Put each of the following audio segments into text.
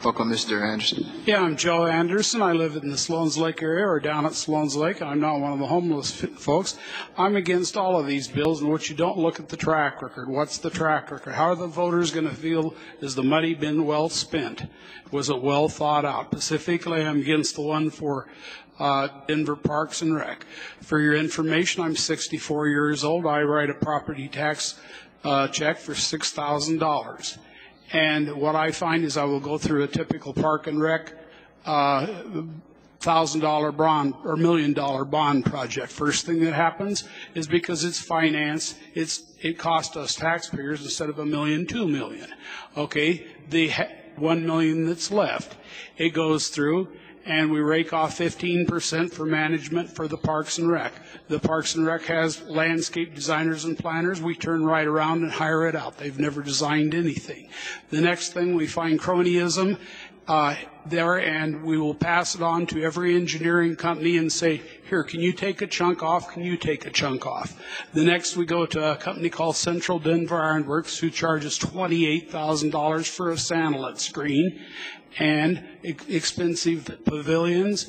Welcome, Mr. Anderson. Yeah, I'm Joe Anderson. I live in the Sloan's Lake area, or down at Sloan's Lake. I'm not one of the homeless folks. I'm against all of these bills, in which you don't look at the track record. What's the track record? How are the voters going to feel? Has the money been well spent? Was it well thought out? Specifically, I'm against the one for Denver Parks and Rec. For your information, I'm 64 years old. I write a property tax check for $6,000. And what I find is I will go through a typical park and rec $1,000 bond or $1 million bond project. First thing that happens is, because it's finance, it cost us taxpayers, instead of $1 million, $2 million. Okay, the $1 million that's left, it goes through, and we rake off 15% for management for the Parks and Rec. The Parks and Rec has landscape designers and planners. We turn right around and hire it out. They've never designed anything. The next thing, we find cronyism there, and we will pass it on to every engineering company and say, here, can you take a chunk off? Can you take a chunk off? The next, we go to a company called Central Denver Iron Works, who charges $28,000 for a Sanilet screen, and expensive pavilions,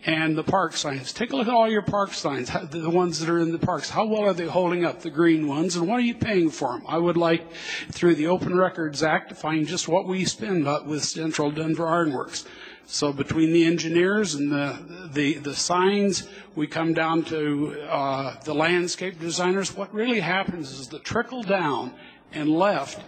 and the park signs. Take a look at all your park signs, the ones that are in the parks. How well are they holding up, the green ones, and what are you paying for them? I would like, through the Open Records Act, to find just what we spend with Central Denver Iron Works. So between the engineers and the signs, we come down to the landscape designers. What really happens is the trickle down and left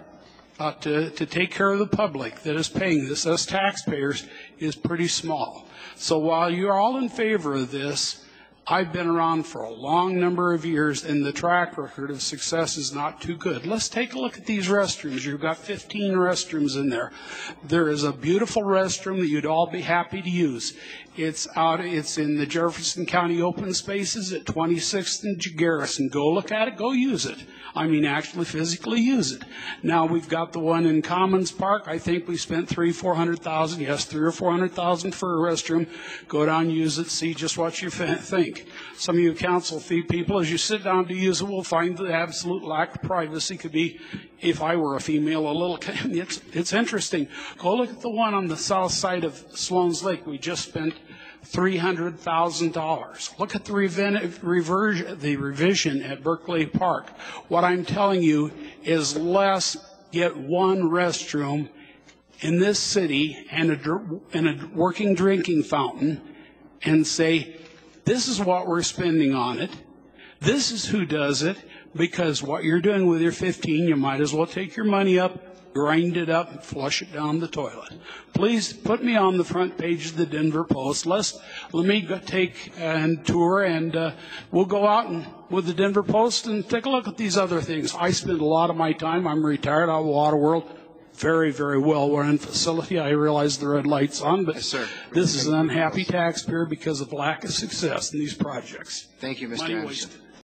to take care of the public that is paying this, us taxpayers, is pretty small. So while you're all in favor of this, I've been around for a long number of years, and the track record of success is not too good. Let's take a look at these restrooms. You've got 15 restrooms in there. There is a beautiful restroom that you'd all be happy to use. It's in the Jefferson County Open Spaces at 26th and Garrison. Go look at it, go use it. I mean, actually physically use it. Now we've got the one in Commons Park. I think we spent $300,000, yes, $300,000 or $400,000 for a restroom. Go down, use it, see just what you think. Some of you council fee people, as you sit down to use it, will find the absolute lack of privacy could be, if I were a female, a little, it's interesting. Go look at the one on the south side of Sloan's Lake. We just spent $300,000. Look at the revision at Berkeley Park. What I'm telling you is, let's get one restroom in this city and a working drinking fountain, and say, this is what we're spending on it. This is who does it. Because what you're doing with your 15, you might as well take your money up, grind it up, and flush it down the toilet. Please put me on the front page of the Denver Post. Let me go take and tour, and we'll go out and with the Denver Post and take a look at these other things. I spend a lot of my time. I'm retired out of the water world. Very, very well-run facility. I realize the red light's on, but yes, this is an unhappy taxpayer because of lack of success in these projects. Thank you, Mr. Anderson.